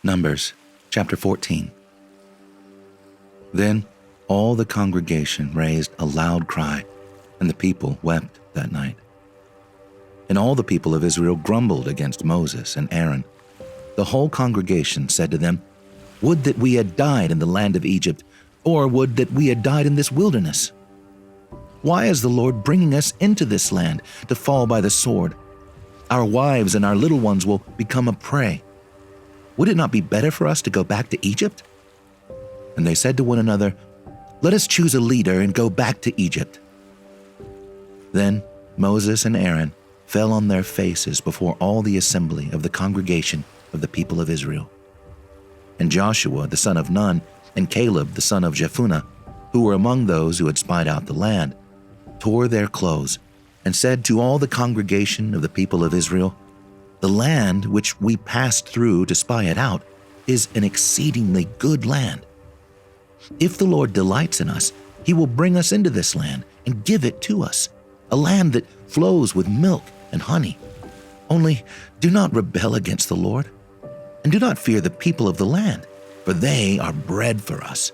Numbers chapter 14. Then all the congregation raised a loud cry, and the people wept that night. And all the people of Israel grumbled against Moses and Aaron. The whole congregation said to them, "Would that we had died in the land of Egypt, or would that we had died in this wilderness. Why is the Lord bringing us into this land to fall by the sword? Our wives and our little ones will become a prey. Would it not be better for us to go back to Egypt?" And they said to one another, "Let us choose a leader and go back to Egypt." Then Moses and Aaron fell on their faces before all the assembly of the congregation of the people of Israel. And Joshua the son of Nun and Caleb the son of Jephunneh, who were among those who had spied out the land, tore their clothes and said to all the congregation of the people of Israel, "The land which we passed through to spy it out is an exceedingly good land. If the Lord delights in us, he will bring us into this land and give it to us, a land that flows with milk and honey. Only do not rebel against the Lord, and do not fear the people of the land, for they are bread for us.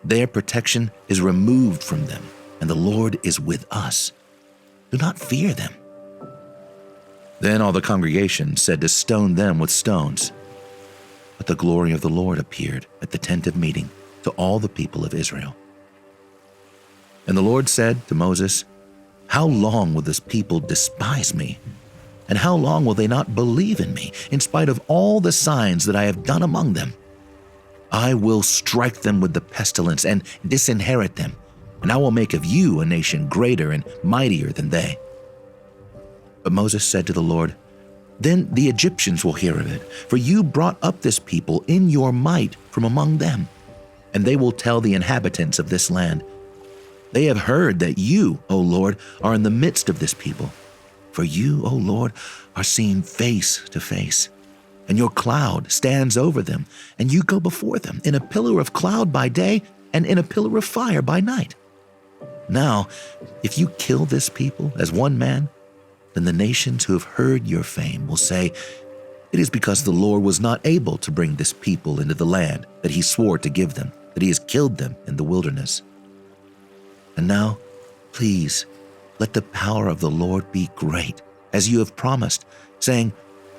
Their protection is removed from them, and the Lord is with us. Do not fear them." Then all the congregation said to stone them with stones. But the glory of the Lord appeared at the tent of meeting to all the people of Israel. And the Lord said to Moses, "How long will this people despise me? And how long will they not believe in me, in spite of all the signs that I have done among them? I will strike them with the pestilence and disinherit them, and I will make of you a nation greater and mightier than they." But Moses said to the Lord, "Then the Egyptians will hear of it, for you brought up this people in your might from among them, and they will tell the inhabitants of this land, 'They have heard that you, O Lord, are in the midst of this people. For you, O Lord, are seen face to face, and your cloud stands over them, and you go before them in a pillar of cloud by day and in a pillar of fire by night. Now, if you kill this people as one man, then the nations who have heard your fame will say, "It is because the Lord was not able to bring this people into the land that he swore to give them, that he has killed them in the wilderness. And now, please, let the power of the Lord be great, as you have promised, saying,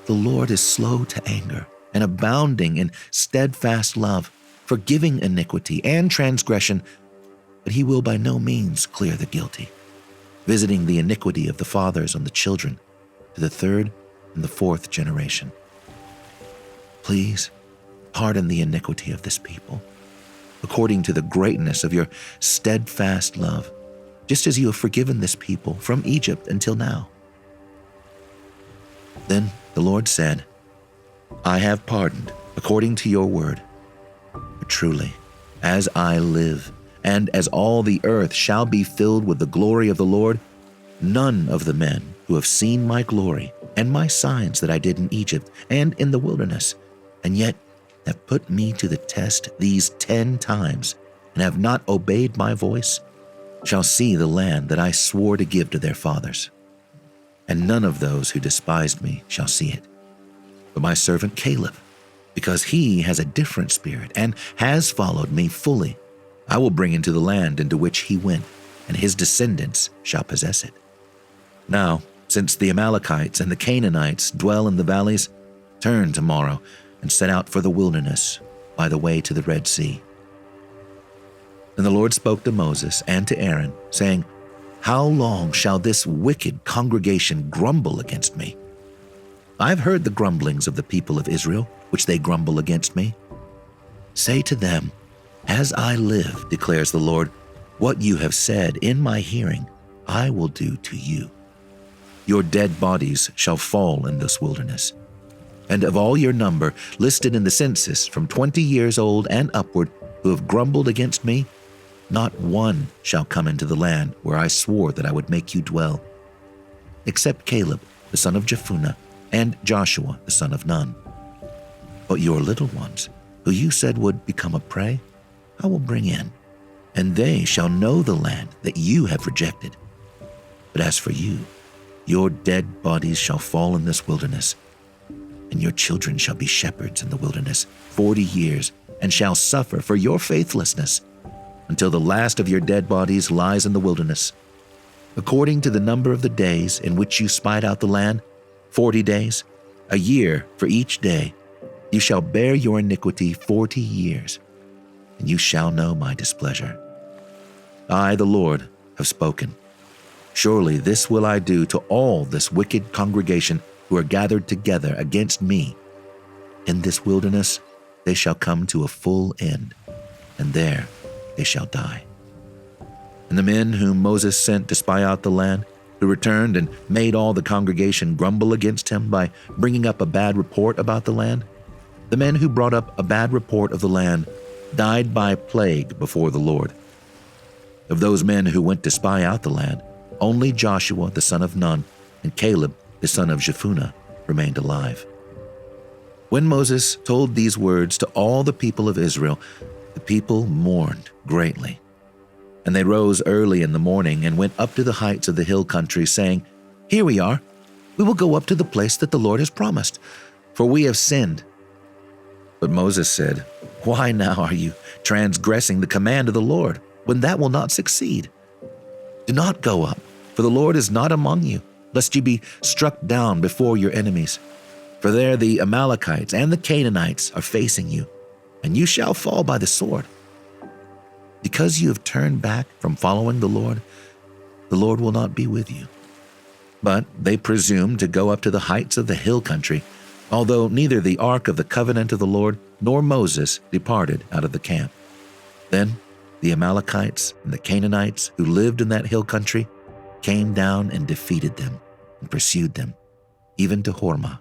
'The Lord is slow to anger and abounding in steadfast love, forgiving iniquity and transgression, but he will by no means clear the guilty, visiting the iniquity of the fathers on the children to the third and the fourth generation. Please pardon the iniquity of this people, according to the greatness of your steadfast love, just as you have forgiven this people from Egypt until now.' Then the Lord said, 'I have pardoned according to your word. But truly, as I live, and as all the earth shall be filled with the glory of the Lord, none of the men who have seen my glory and my signs that I did in Egypt and in the wilderness, and yet have put me to the test these 10 times, and have not obeyed my voice, shall see the land that I swore to give to their fathers. And none of those who despised me shall see it, but my servant Caleb, because he has a different spirit and has followed me fully. I will bring into the land into which he went, and his descendants shall possess it. Now, since the Amalekites and the Canaanites dwell in the valleys, turn tomorrow and set out for the wilderness by the way to the Red Sea.' And the Lord spoke to Moses and to Aaron, saying, 'How long shall this wicked congregation grumble against me? I have heard the grumblings of the people of Israel, which they grumble against me. Say to them, "As I live, declares the Lord, what you have said in my hearing, I will do to you. Your dead bodies shall fall in this wilderness. And of all your number listed in the census from 20 years old and upward who have grumbled against me, not one shall come into the land where I swore that I would make you dwell, except Caleb, the son of Jephunneh, and Joshua, the son of Nun. But your little ones, who you said would become a prey, I will bring in, and they shall know the land that you have rejected. But as for you, your dead bodies shall fall in this wilderness. And your children shall be shepherds in the wilderness 40 years, and shall suffer for your faithlessness, until the last of your dead bodies lies in the wilderness. According to the number of the days in which you spied out the land, 40 days, a year for each day, you shall bear your iniquity 40 years, and you shall know my displeasure. I, the Lord, have spoken. Surely this will I do to all this wicked congregation who are gathered together against me. In this wilderness they shall come to a full end, and there they shall die. And the men whom Moses sent to spy out the land, who returned and made all the congregation grumble against him by bringing up a bad report about the land, the men who brought up a bad report of the land died by plague before the Lord. Of those men who went to spy out the land, only Joshua the son of Nun and Caleb the son of Jephunneh remained alive. When Moses told these words to all the people of Israel, the people mourned greatly. And they rose early in the morning and went up to the heights of the hill country, saying, Here we are. We will go up to the place that the Lord has promised, for we have sinned. But Moses said, Why now are you transgressing the command of the Lord, when that will not succeed? Do not go up, for the Lord is not among you, lest you be struck down before your enemies. For there the Amalekites and the Canaanites are facing you, and you shall fall by the sword. Because you have turned back from following the Lord will not be with you. But they presumed to go up to the heights of the hill country, although neither the ark of the covenant of the Lord nor Moses departed out of the camp. Then the Amalekites and the Canaanites who lived in that hill country came down and defeated them and pursued them, even to Hormah.